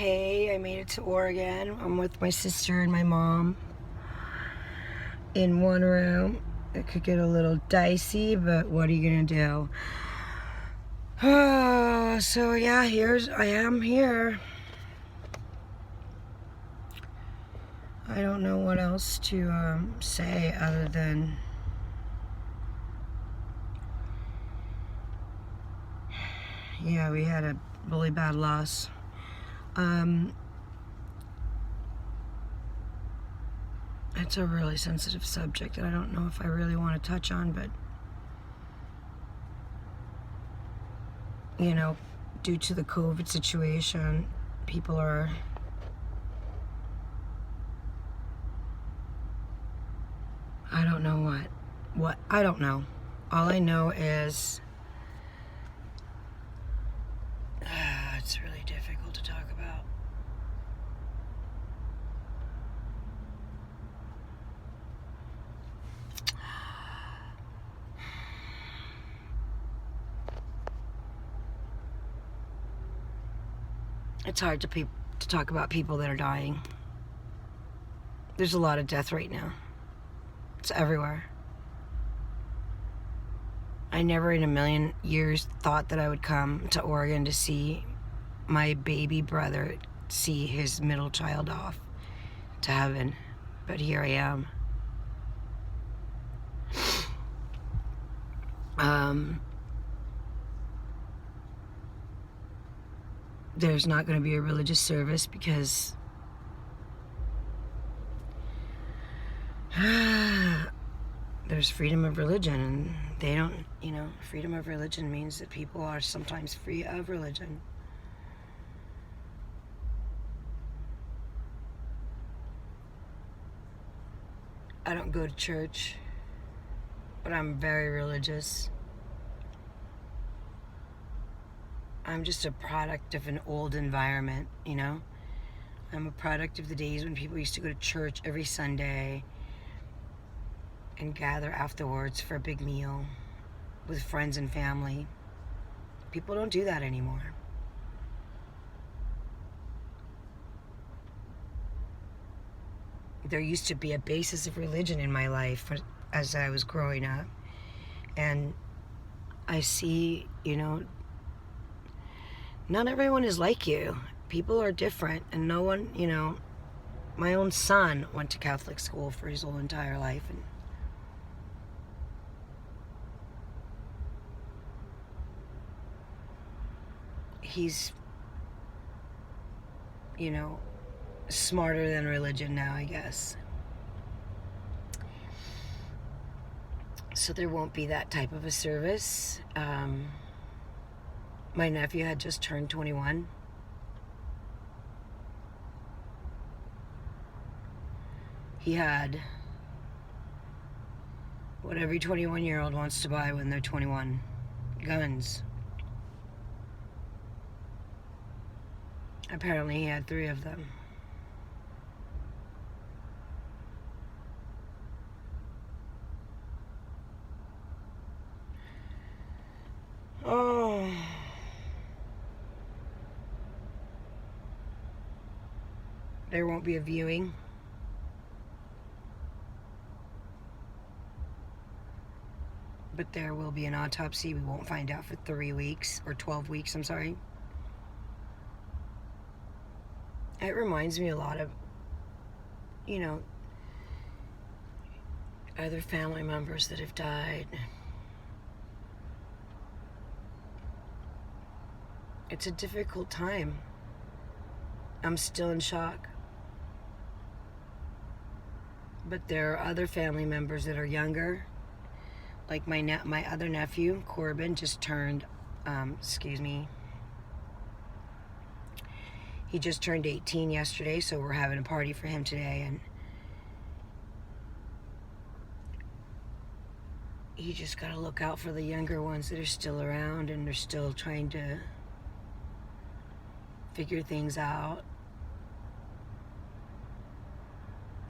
Hey, I made it to Oregon. I'm with my sister and my mom in one room. It could get a little dicey, but what are you gonna do? So yeah, I am here. I don't know what else to say other than yeah, we had a really bad loss. It's a really sensitive subject that I don't know if I really want to touch on, but you know, due to the COVID situation, people are I don't know what I don't know. All I know is it's really difficult to talk about. It's hard to talk about people that are dying. There's a lot of death right now. It's everywhere. I never in a million years thought that I would come to Oregon to see my baby brother see his middle child off to heaven. But here I am. There's not going to be a religious service because there's freedom of religion, and they don't, freedom of religion means that people are sometimes free of religion. I don't go to church, but I'm very religious. I'm just a product of an old environment, I'm a product of the days when people used to go to church every Sunday and gather afterwards for a big meal with friends and family. People don't do that anymore. There used to be a basis of religion in my life as I was growing up. And I see, not everyone is like you. People are different, and no one, my own son went to Catholic school for his whole entire life, and he's, smarter than religion now, I guess. So there won't be that type of a service. My nephew had just turned 21. He had what every 21-year-old wants to buy when they're 21, guns. Apparently he had 3 of them. Oh. There won't be a viewing. But there will be an autopsy. We won't find out for 3 weeks, or 12 weeks, I'm sorry. It reminds me a lot of, other family members that have died. It's a difficult time. I'm still in shock. But there are other family members that are younger. Like my other nephew, Corbin, just turned, he just turned 18 yesterday, so we're having a party for him today, and you just gotta look out for the younger ones that are still around and they're still trying to figure things out.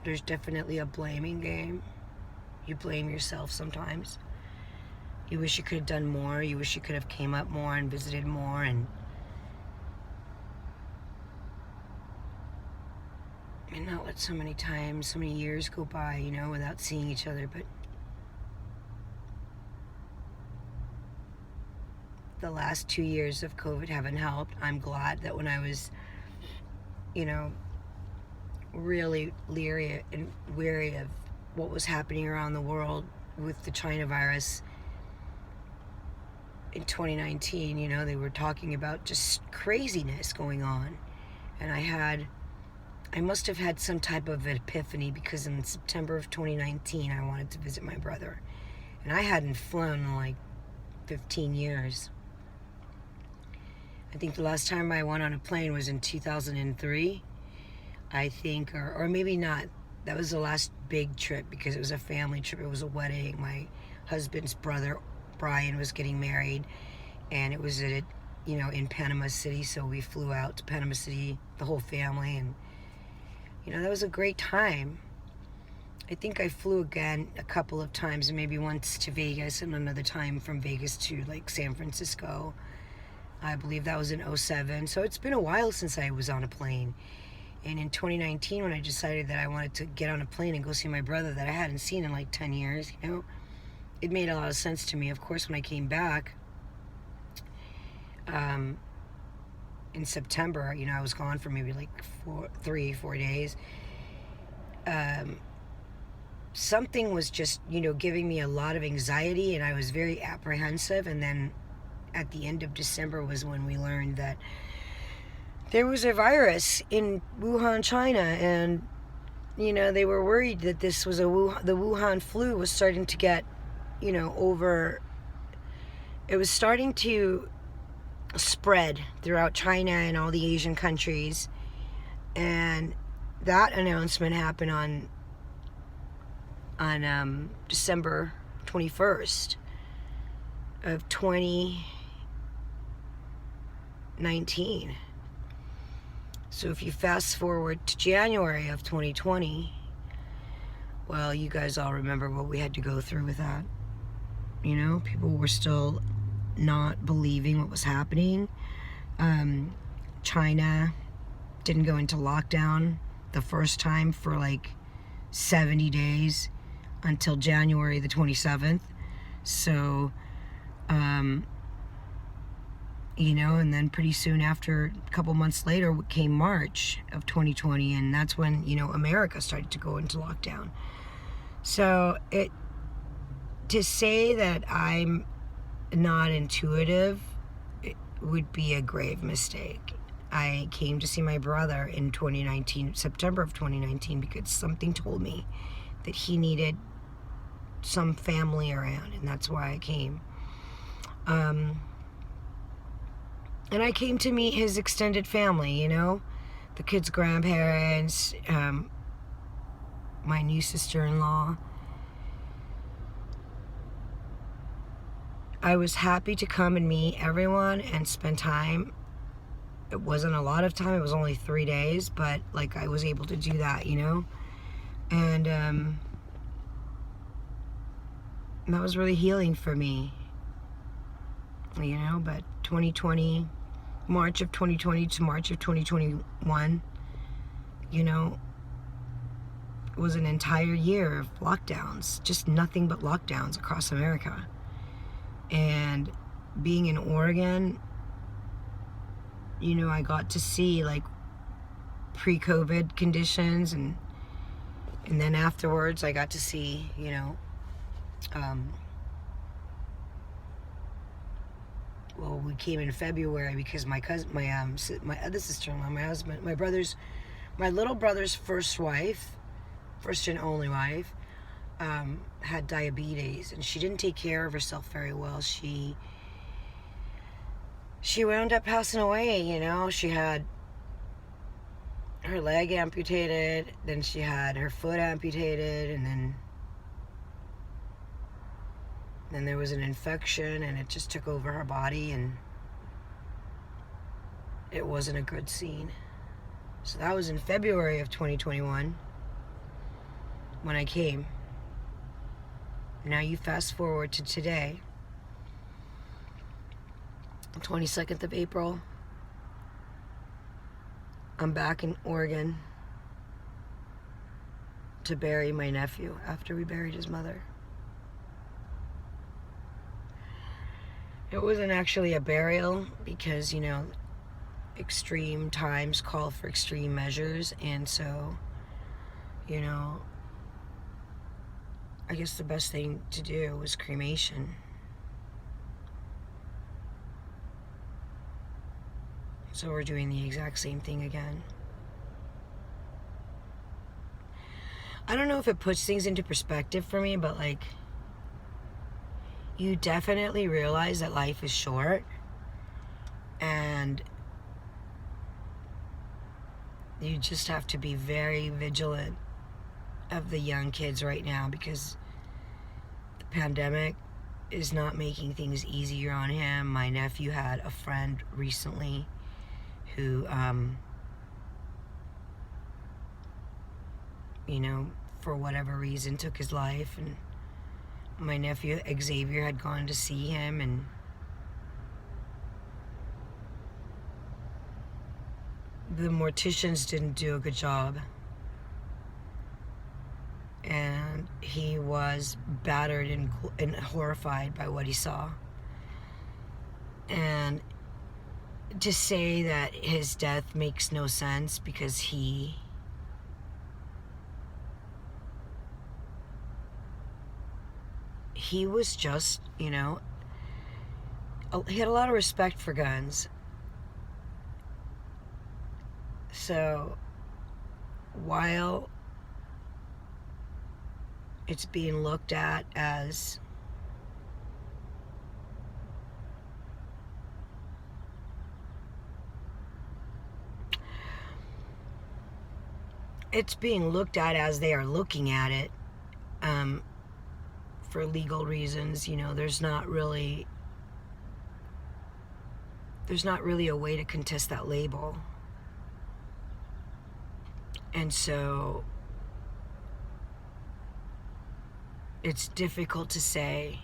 There's definitely a blaming game. You blame yourself sometimes. You wish you could have done more. You wish you could have came up more and visited more, and and not let so many times, so many years go by, you know, without seeing each other. But the last 2 years of COVID haven't helped. I'm glad that when I was, you know, really leery and weary of what was happening around the world with the China virus in 2019, you know, they were talking about just craziness going on. And I must have had some type of epiphany, because in September of 2019, I wanted to visit my brother. And I hadn't flown in like 15 years. I think the last time I went on a plane was in 2003, I think, or maybe not. That was the last big trip, because it was a family trip. It was a wedding. My husband's brother, Brian, was getting married, and it was at, you know, in Panama City. So we flew out to Panama City, the whole family, and, you know, that was a great time. I think I flew again a couple of times, maybe once to Vegas and another time from Vegas to like San Francisco. I believe that was in 2007. So it's been a while since I was on a plane. And in 2019, when I decided that I wanted to get on a plane and go see my brother that I hadn't seen in like 10 years, you know, it made a lot of sense to me. Of course, when I came back in September, you know, I was gone for maybe like 3-4 days. Something was just, you know, giving me a lot of anxiety, and I was very apprehensive. And then at the end of December was when we learned that there was a virus in Wuhan, China, and, you know, they were worried that this was the Wuhan flu was starting to get, you know, it was starting to spread throughout China and all the Asian countries. And that announcement happened on December 21st of 2019. So if you fast forward to January of 2020, well, you guys all remember what we had to go through with that. You know, people were still not believing what was happening. China didn't go into lockdown the first time for like 70 days until January the 27th. So, you know, and then pretty soon after, a couple months later, came March of 2020, and that's when, you know, America started to go into lockdown. So to say that I'm not intuitive, it would be a grave mistake. I came to see my brother in 2019, September of 2019, because something told me that he needed some family around, and that's why I came. And I came to meet his extended family, you know, the kids' grandparents, my new sister-in-law. I was happy to come and meet everyone and spend time. It wasn't a lot of time, it was only 3 days, but like I was able to do that, you know. And that was really healing for me, you know. But 2020, March of 2020 to March of 2021, you know, was an entire year of lockdowns, just nothing but lockdowns across America. And being in Oregon, you know, I got to see like pre-COVID conditions, and then afterwards I got to see, you know, well, we came in February because my cousin, my other sister-in-law, my husband, my little brother's first and only wife, had diabetes, and she didn't take care of herself very well. She wound up passing away, you know. She had her leg amputated, then she had her foot amputated, and then there was an infection, and it just took over her body, and it wasn't a good scene. So that was in February of 2021 when I came. Now you fast forward to today, 22nd of April. I'm back in Oregon. to bury my nephew after we buried his mother. It wasn't actually a burial because, extreme times call for extreme measures, and so, I guess the best thing to do was cremation. So we're doing the exact same thing again. I don't know if it puts things into perspective for me, but you definitely realize that life is short, and you just have to be very vigilant of the young kids right now, because the pandemic is not making things easier on him. My nephew had a friend recently who, for whatever reason took his life, and my nephew Xavier had gone to see him, and the morticians didn't do a good job, and he was battered and horrified by what he saw. And to say that his death makes no sense because he was just, he had a lot of respect for guns. So while it's being looked at as they are looking at it, for legal reasons, there's not really a way to contest that label. And so it's difficult to say,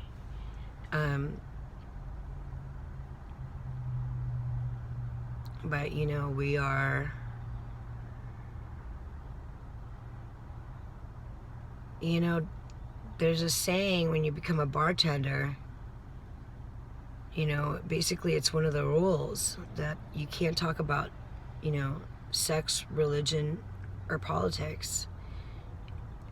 but we are, there's a saying when you become a bartender, basically it's one of the rules that you can't talk about, sex, religion, or politics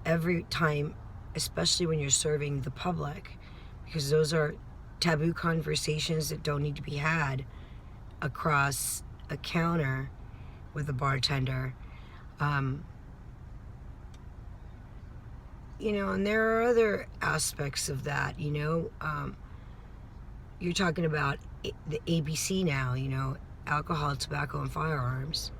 every time, especially when you're serving the public, because those are taboo conversations that don't need to be had across a counter with a bartender. And there are other aspects of that, you're talking about the ABC now, alcohol, tobacco, and firearms.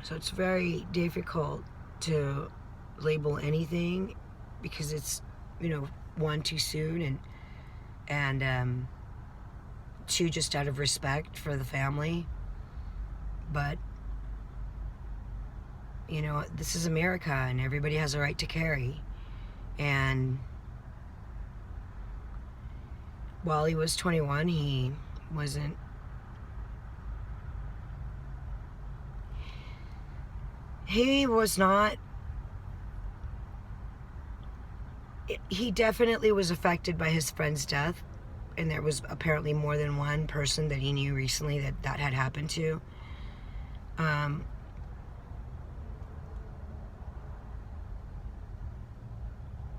So it's very difficult to label anything because it's, one, too soon, and two, just out of respect for the family. But this is America, and everybody has a right to carry. And while he was 21, he was not, he definitely was affected by his friend's death, and there was apparently more than one person that he knew recently that had happened to.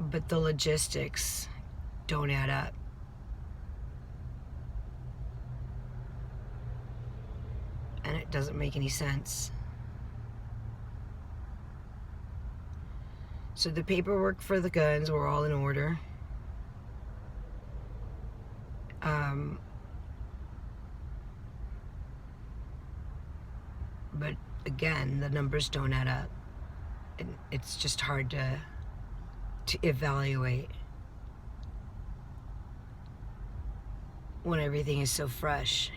But the logistics don't add up. And it doesn't make any sense. So the paperwork for the guns were all in order. But again, the numbers don't add up. And it's just hard to evaluate when everything is so fresh,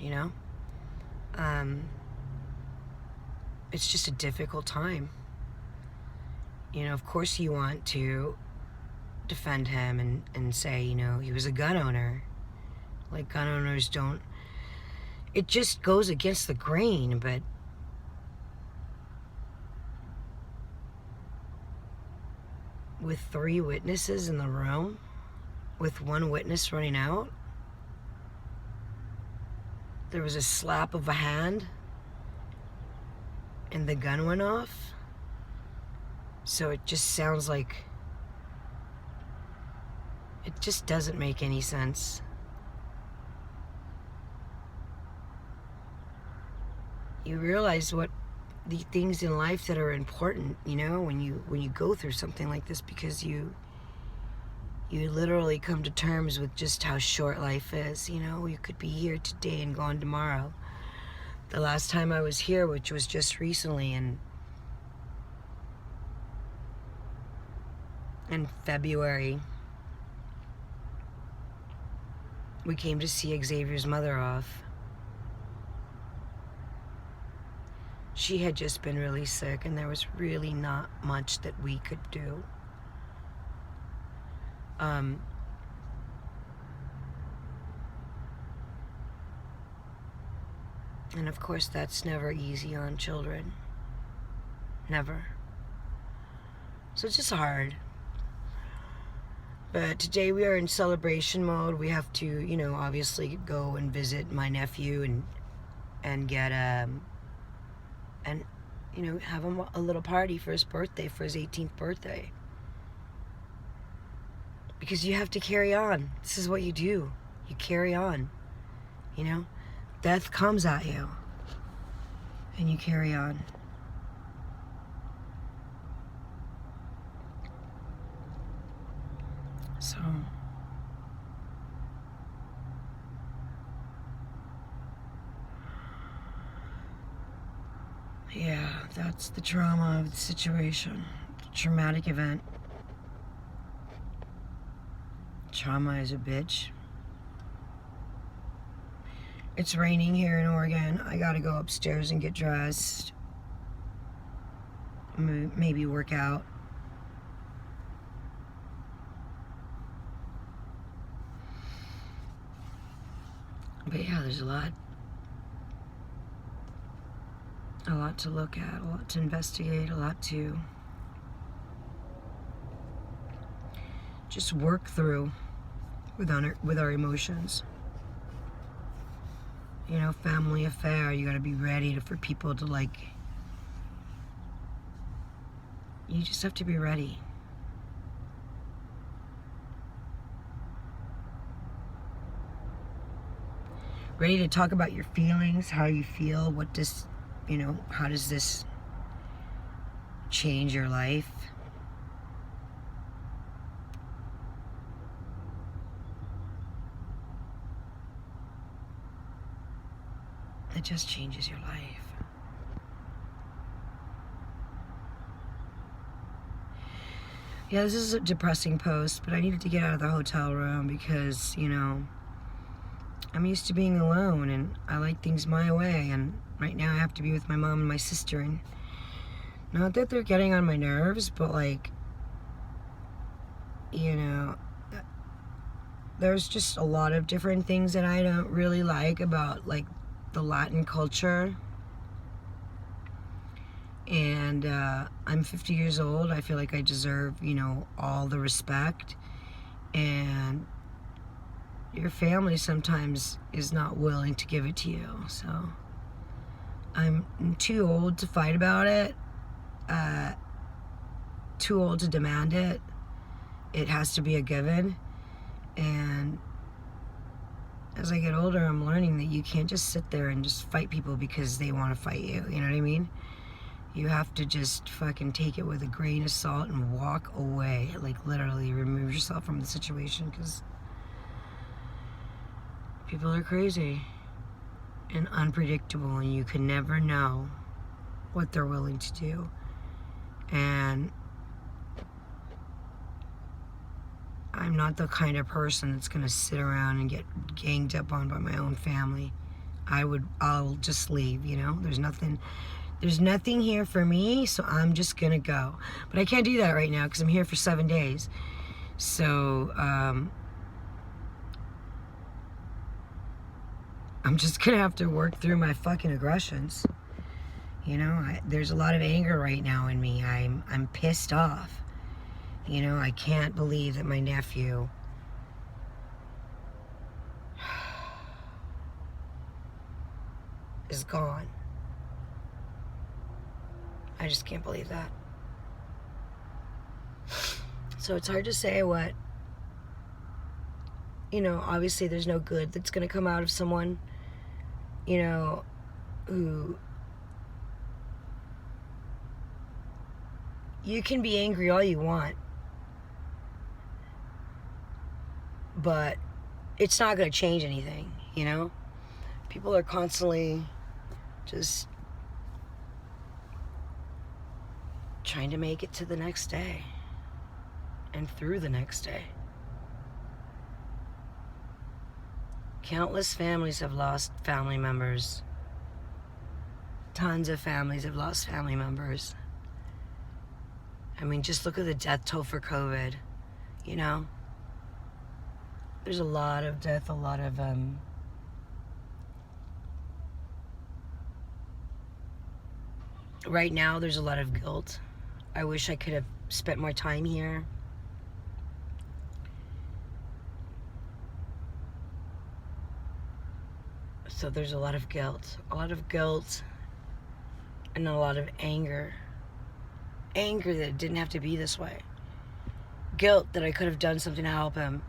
it's just a difficult time. Of course you want to defend him and say, he was a gun owner. Gun owners don't, it just goes against the grain, but with 3 witnesses in the room, with 1 witness running out. There was a slap of a hand and the gun went off. So it just sounds like, it just doesn't make any sense. You realize what the things in life that are important, you know, when you go through something like this, because you literally come to terms with just how short life is. You know, you could be here today and gone tomorrow. The last time I was here, which was just recently in February, we came to see Xavier's mother off. She had just been really sick, and there was really not much that we could do. And of course, that's never easy on children. Never. So it's just hard. But today we are in celebration mode. We have to, you know, obviously go and visit my nephew and get and you know, have a little party for his birthday, for his 18th birthday. Because you have to carry on. This is what you do. You carry on. You know? Death comes at you. And you carry on. So... yeah, that's the trauma of the situation. Traumatic event. Trauma is a bitch. It's raining here in Oregon. I gotta go upstairs and get dressed. Maybe work out. But yeah, there's a lot to look at, a lot to investigate, a lot to just work through with our emotions. You know, family affair, you gotta be ready for people to, like, you just have to be ready. Ready to talk about your feelings, how you feel, what does, you know, how does this change your life? It just changes your life. Yeah, this is a depressing post, but I needed to get out of the hotel room because, you know, I'm used to being alone and I like things my way, and right now I have to be with my mom and my sister, and not that they're getting on my nerves, but, like, you know, there's just a lot of different things that I don't really like about, like, the Latin culture. And I'm 50 years old. I feel like I deserve, you know, all the respect. And your family sometimes is not willing to give it to you. So I'm too old to fight about it. Too old to demand it. It has to be a given. And as I get older, I'm learning that you can't just sit there and just fight people because they want to fight you. You know what I mean? You have to just fucking take it with a grain of salt and walk away. Like, literally remove yourself from the situation, because people are crazy and unpredictable, and you can never know what they're willing to do. And I'm not the kind of person that's gonna sit around and get ganged up on by my own family. I'll just leave, you know? There's nothing here for me, so I'm just gonna go. But I can't do that right now because I'm here for 7 days. So, I'm just gonna have to work through my fucking aggressions. You know, there's a lot of anger right now in me. I'm pissed off. You know, I can't believe that my nephew is gone. I just can't believe that. So it's hard to say what, you know, obviously there's no good that's going to come out of someone, you know, who, you can be angry all you want, but it's not going to change anything, you know? People are constantly just trying to make it to the next day and through the next day. Countless families have lost family members. Tons of families have lost family members. I mean, just look at the death toll for COVID, you know? There's a lot of death, a lot of, right now there's a lot of guilt. I wish I could have spent more time here. So there's a lot of guilt and a lot of anger. Anger that it didn't have to be this way. Guilt that I could have done something to help him.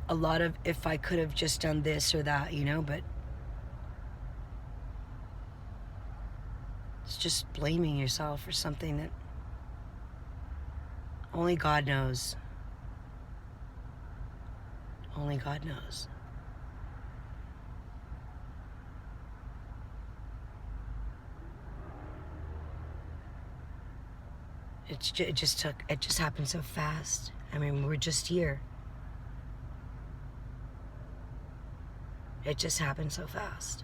A lot of if I could have just done this or that, you know, but it's just blaming yourself for something that only God knows. Only God knows. It just happened so fast. I mean, we're just here. It just happened so fast.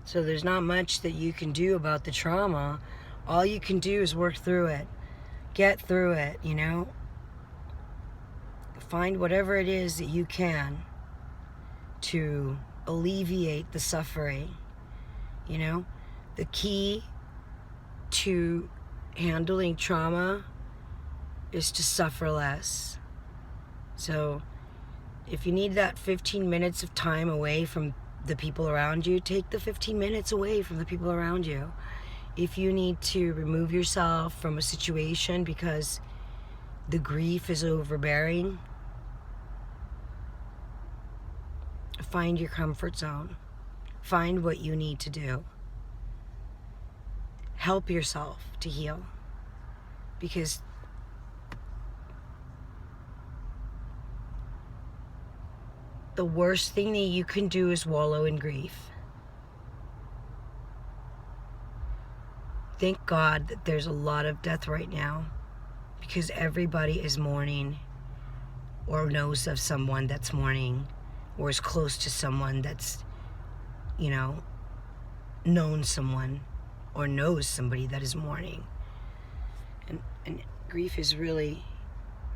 So there's not much that you can do about the trauma. All you can do is work through it. Get through it, you know? Find whatever it is that you can to alleviate the suffering, you know? The key to handling trauma is to suffer less. So if you need that 15 minutes of time away from the people around you, take the 15 minutes away from the people around you. If you need to remove yourself from a situation because the grief is overbearing, find your comfort zone. Find what you need to do. Help yourself to heal. Because the worst thing that you can do is wallow in grief. Thank God that there's a lot of death right now, because everybody is mourning or knows of someone that's mourning or is close to someone that's, you know, known someone or knows somebody that is mourning. And grief is really,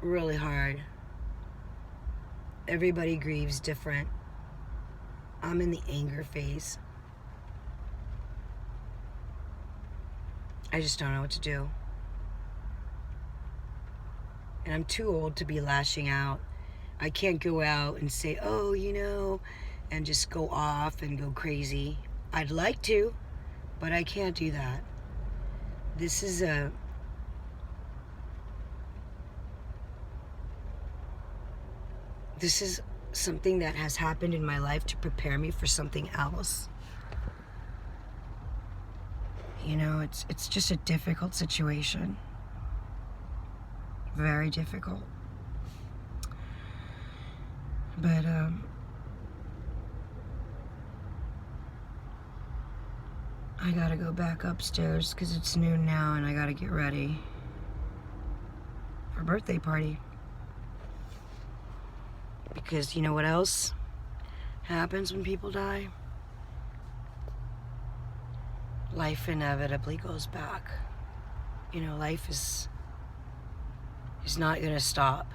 really hard. Everybody grieves different. I'm in the anger phase. I just don't know what to do. And I'm too old to be lashing out. I can't go out and say, oh, you know, and just go off and go crazy. I'd like to, but I can't do that. This is something that has happened in my life to prepare me for something else. You know, it's just a difficult situation. Very difficult. But I gotta go back upstairs because it's noon now and I gotta get ready for a birthday party. Because you know what else happens when people die? Life inevitably goes back. You know, life is is not going to stop.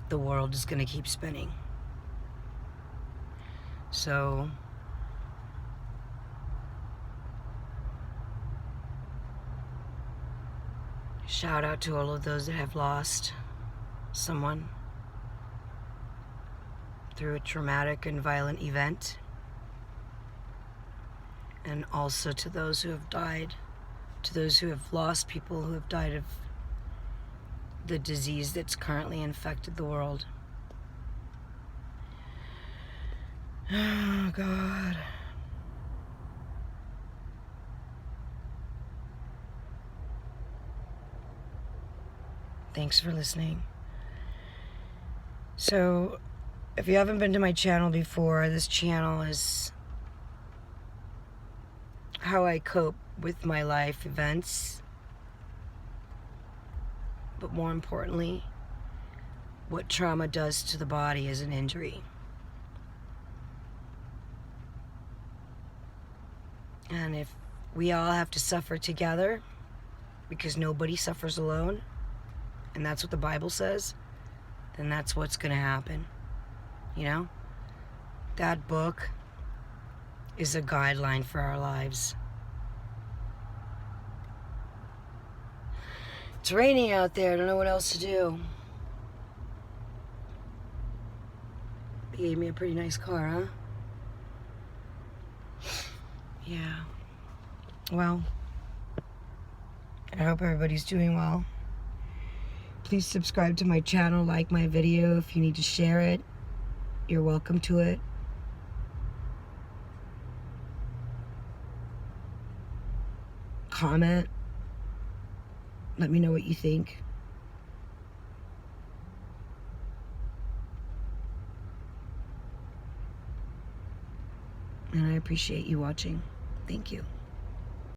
The world is going to keep spinning. So shout out to all of those that have lost someone through a traumatic and violent event, and also to those who have died, to those who have lost people who have died of the disease that's currently infected the world. Oh, God. Thanks for listening. So, if you haven't been to my channel before, this channel is how I cope with my life events, but more importantly, what trauma does to the body as an injury. And if we all have to suffer together, because nobody suffers alone, and that's what the Bible says, then that's what's going to happen. You know? That book is a guideline for our lives. It's raining out there. I don't know what else to do. He gave me a pretty nice car, huh? Yeah. Well, I hope everybody's doing well. Please subscribe to my channel, like my video. If you need to share it, you're welcome to it. Comment. Let me know what you think. And I appreciate you watching. Thank you.